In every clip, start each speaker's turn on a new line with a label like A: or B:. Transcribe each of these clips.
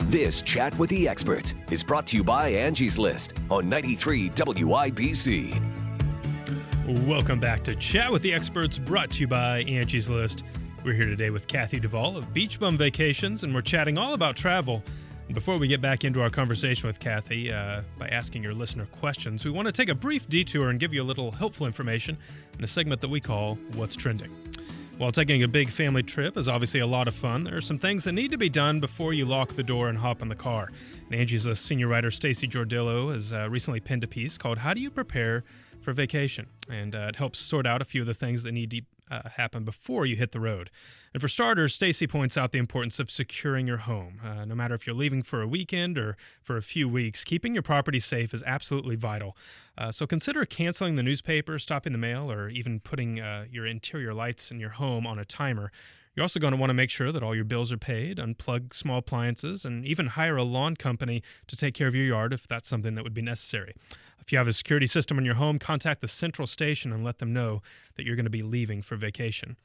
A: This Chat with the Experts is brought to you by Angie's List on 93 WIBC.
B: Welcome back to Chat with the Experts, brought to you by Angie's List. We're here today with Kathy Duvall of Beach Bum Vacations, and we're chatting all about travel. And before we get back into our conversation with Kathy, by asking your listener questions, we want to take a brief detour and give you a little helpful information in a segment that we call What's Trending. While taking a big family trip is obviously a lot of fun, there are some things that need to be done before you lock the door and hop in the car. And Angie's List senior writer Stacey Jordillo has recently penned a piece called How Do You Prepare for Vacation? And it helps sort out a few of the things that need to happen before you hit the road. And for starters, Stacey points out the importance of securing your home. No matter if you're leaving for a weekend or for a few weeks, keeping your property safe is absolutely vital. So consider canceling the newspaper, stopping the mail, or even putting your interior lights in your home on a timer. You're also going to want to make sure that all your bills are paid, unplug small appliances, and even hire a lawn company to take care of your yard if that's something that would be necessary. If you have a security system in your home, contact the central station and let them know that you're going to be leaving for vacation.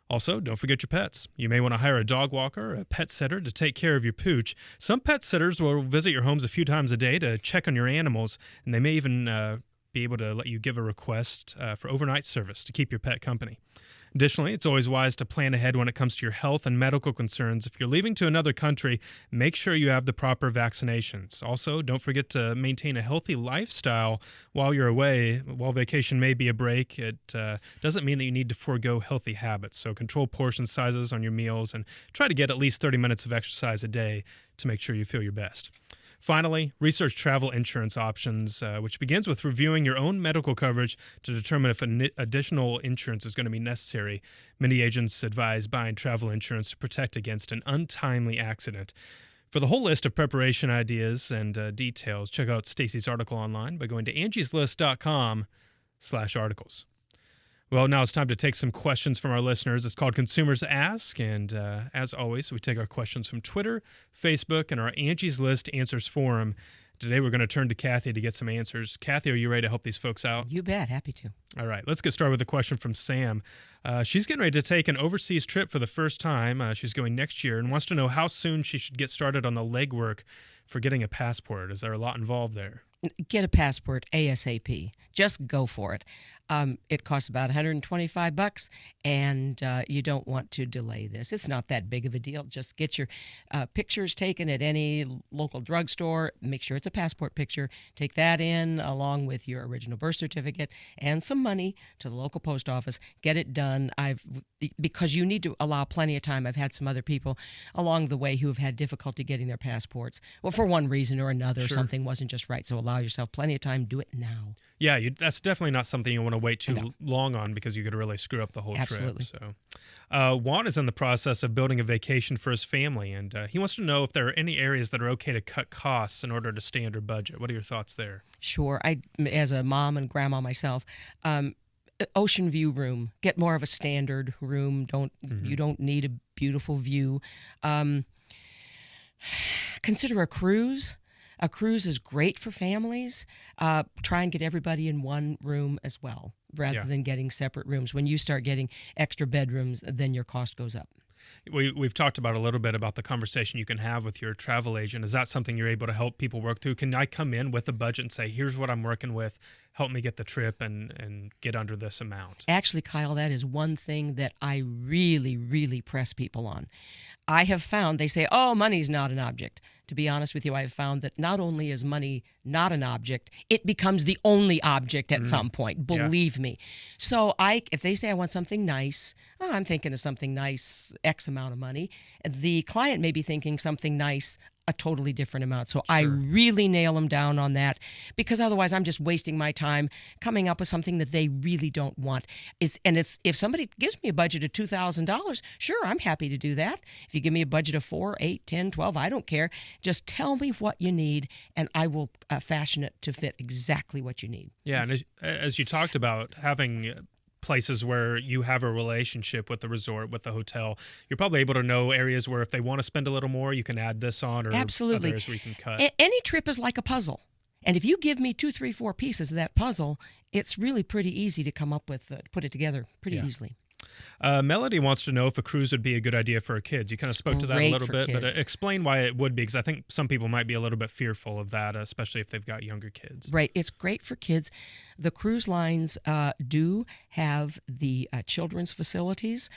B: Also, don't forget your pets. You may want to hire a dog walker or a pet sitter to take care of your pooch. Some pet sitters will visit your homes a few times a day to check on your animals, and they may even be able to let you give a request for overnight service to keep your pet company. Additionally, it's always wise to plan ahead when it comes to your health and medical concerns. If you're leaving to another country, make sure you have the proper vaccinations. Also, don't forget to maintain a healthy lifestyle while you're away. While vacation may be a break, it doesn't mean that you need to forego healthy habits. So control portion sizes on your meals and try to get at least 30 minutes of exercise a day to make sure you feel your best. Finally, research travel insurance options, which begins with reviewing your own medical coverage to determine if additional insurance is going to be necessary. Many agents advise buying travel insurance to protect against an untimely accident. For the whole list of preparation ideas and details, check out Stacey's article online by going to angieslist.com/articles. Well, now it's time to take some questions from our listeners. It's called Consumers Ask, and as always, we take our questions from Twitter, Facebook, and our Angie's List Answers Forum. Today, we're going to turn to Kathy to get some answers. Kathy, are you ready to help these folks out?
C: You bet. Happy to.
B: All right, let's get started with a question from Sam. She's getting ready to take an overseas trip for the first time. She's going next year and wants to know how soon she should get started on the legwork for getting a passport. Is there a lot involved there?
C: Get a passport ASAP. Just go for it. It costs about $125, and you don't want to delay this. It's not that big of a deal. Just get your pictures taken at any local drugstore. Make sure it's a passport picture. Take that in along with your original birth certificate and some money to the local post office. Get it done. Because you need to allow plenty of time. I've had some other people along the way who have had difficulty getting their passports. Well, for one reason or another,
B: Sure.
C: Something wasn't just right. So allow yourself plenty of time. Do it now.
B: Yeah, that's definitely not something you want to wait too long on because you could really screw up the whole
C: Absolutely.
B: trip. So, Juan is in the process of building a vacation for his family, and he wants to know if there are any areas that are okay to cut costs in order to stay under budget. What are your thoughts there?
C: Sure. As a mom and grandma myself, ocean view room. Get more of a standard room. You don't need a beautiful view. Consider a cruise. A cruise is great for families. Try and get everybody in one room as well, rather than getting separate rooms. When you start getting extra bedrooms, then your cost goes up.
B: We've talked about a little bit about the conversation you can have with your travel agent. Is that something you're able to help people work through? Can I come in with a budget and say, here's what I'm working with, help me get the trip and get under this amount?
C: Actually, Kyle, that is one thing that I really, really press people on. I have found, they say, oh, money's not an object. To be honest with you, I have found that not only is money not an object, it becomes the only object at some point, believe me. So if they say I want something nice, I'm thinking of something nice, X amount of money. The client may be thinking something nice, a totally different amount. So I really nail them down on that, because otherwise I'm just wasting my time coming up with something that they really don't want. If somebody gives me a budget of $2,000, sure, I'm happy to do that. If you give me a budget of 4, 8, 10, 12, I don't care. Just tell me what you need, and I will fashion it to fit exactly what you need.
B: Yeah, and as you talked about having places where you have a relationship with the resort, with the hotel, you're probably able to know areas where if they want to spend a little more, you can add this on, or
C: Absolutely.
B: others where you can cut.
C: Any trip is like a puzzle. And if you give me 2, 3, 4 pieces of that puzzle, it's really pretty easy to come up with, put it together pretty easily.
B: Melody wants to know if a cruise would be a good idea for her kids. You kind of spoke to that a little bit, but explain why it would be, because I think some people might be a little bit fearful of that, especially if they've got younger kids.
C: Right. It's great for kids. The cruise lines do have the children's facilities.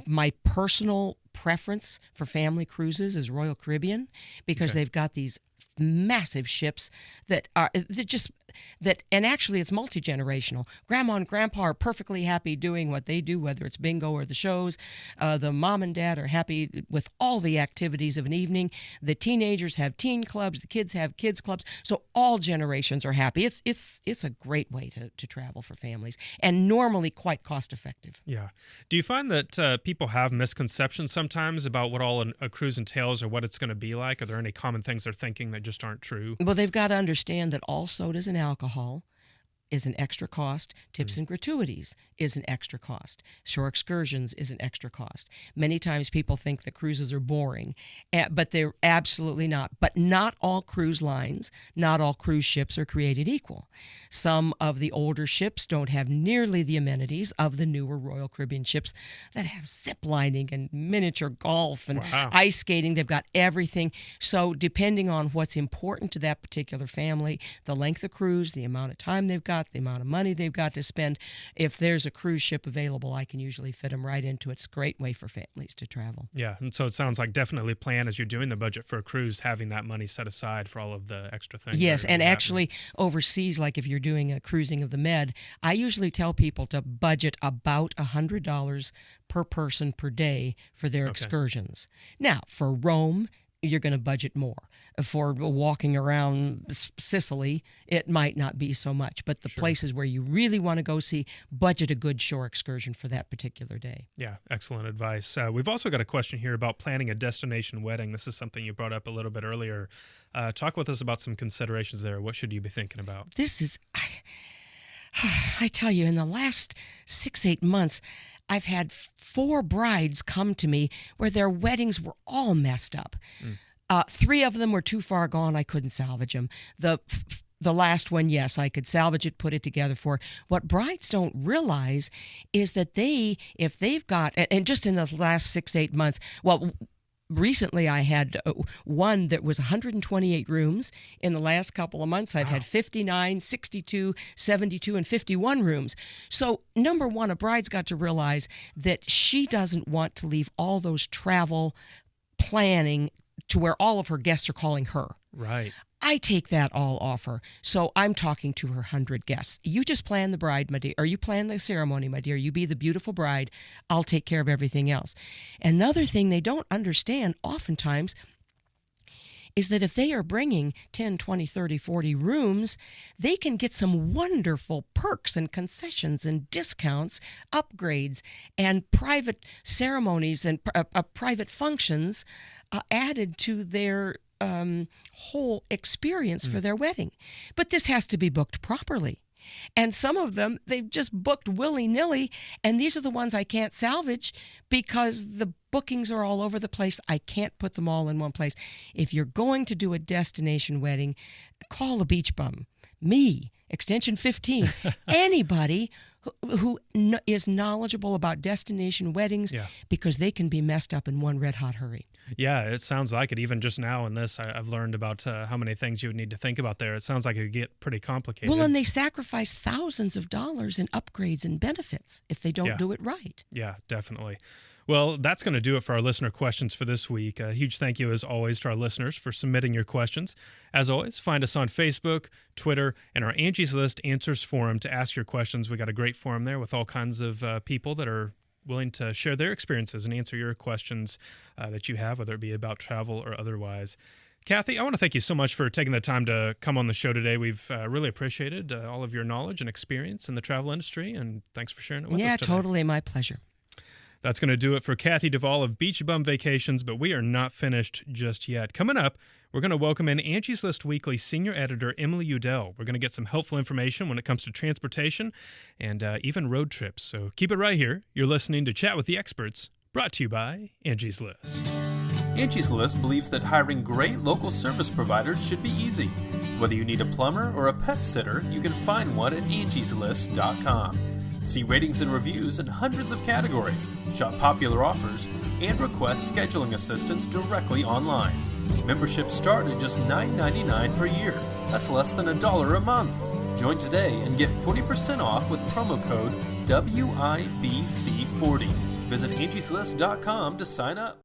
C: My personal preference for family cruises is Royal Caribbean, because they've got these massive ships that and actually it's multi-generational. Grandma and grandpa are perfectly happy doing what they do, whether it's bingo or the shows. The mom and dad are happy with all the activities of an evening. The teenagers have teen clubs, the kids have kids clubs, so all generations are happy. It's a great way to travel for families, and normally quite cost effective.
B: Yeah. Do you find that people have misconceptions sometimes about what all a cruise entails or what it's going to be like? Are there any common things they're thinking that just aren't true?
C: Well, they've got to understand that all sodas and alcohol is an extra cost. Tips and gratuities is an extra cost. Shore excursions is an extra cost. Many times people think that cruises are boring, but they're absolutely not. But not all cruise lines, not all cruise ships are created equal. Some of the older ships don't have nearly the amenities of the newer Royal Caribbean ships that have zip lining and miniature golf and ice skating. They've got everything. So depending on what's important to that particular family, the length of cruise, the amount of time they've got, the amount of money they've got to spend, if there's a cruise ship available, I can usually fit them right into it. It's a great way for families to travel.
B: Yeah, and so it sounds like definitely plan as you're doing the budget for a cruise, having that money set aside for all of the extra things.
C: Yes, and actually overseas, like if you're doing a cruising of the Med, I usually tell people to budget about $100 per person per day for their excursions. Now, for Rome, you're going to budget more. For walking around Sicily, it might not be so much. But the places where you really want to go see, budget a good shore excursion for that particular day.
B: Yeah, excellent advice. We've also got a question here about planning a destination wedding. This is something you brought up a little bit earlier. Talk with us about some considerations there. What should you be thinking about?
C: This is, I tell you, in the last 6-8 months, I've had 4 brides come to me where their weddings were all messed up. 3 of them were too far gone. I couldn't salvage them. The last one, yes, I could salvage it, put it together for her. What brides don't realize is that if they've got, and just in the last 6-8 months, well, recently I had one that was 128 rooms. In the last couple of months, I've had 59, 62, 72, and 51 rooms. So, number one, a bride's got to realize that she doesn't want to leave all those travel planning to where all of her guests are calling her.
B: Right.
C: I take that all off her. So I'm talking to her 100 guests. You just plan the bride, my dear, or you plan the ceremony, my dear. You be the beautiful bride. I'll take care of everything else. Another thing they don't understand oftentimes is that if they are bringing 10, 20, 30, 40 rooms, they can get some wonderful perks and concessions and discounts, upgrades, and private ceremonies and private functions added to their whole experience for their wedding. But this has to be booked properly. And some of them, they've just booked willy-nilly, and these are the ones I can't salvage because the bookings are all over the place. I can't put them all in one place. If you're going to do a destination wedding, call a beach bum. Me, Extension 15, anybody who is knowledgeable about destination weddings, because they can be messed up in one red-hot hurry.
B: Yeah, it sounds like it. Even just now in this, I've learned about how many things you would need to think about there. It sounds like it would get pretty complicated.
C: Well, and they sacrifice thousands of dollars in upgrades and benefits if they don't do it right.
B: Yeah, definitely. Well, that's going to do it for our listener questions for this week. A huge thank you, as always, to our listeners for submitting your questions. As always, find us on Facebook, Twitter, and our Angie's List Answers forum to ask your questions. We got a great forum there with all kinds of people that are willing to share their experiences and answer your questions that you have, whether it be about travel or otherwise. Kathy, I want to thank you so much for taking the time to come on the show today. We've really appreciated all of your knowledge and experience in the travel industry, and thanks for sharing it with us today.
C: Yeah, totally. My pleasure.
B: That's going to do it for Kathy Duvall of Beach Bum Vacations, but we are not finished just yet. Coming up, we're going to welcome in Angie's List Weekly Senior Editor Emily Udell. We're going to get some helpful information when it comes to transportation and even road trips. So keep it right here. You're listening to Chat with the Experts, brought to you by Angie's List.
D: Angie's List believes that hiring great local service providers should be easy. Whether you need a plumber or a pet sitter, you can find one at angieslist.com. See ratings and reviews in hundreds of categories, shop popular offers, and request scheduling assistance directly online. Memberships start at just $9.99 per year. That's less than $1 a month. Join today and get 40% off with promo code WIBC40. Visit angieslist.com to sign up.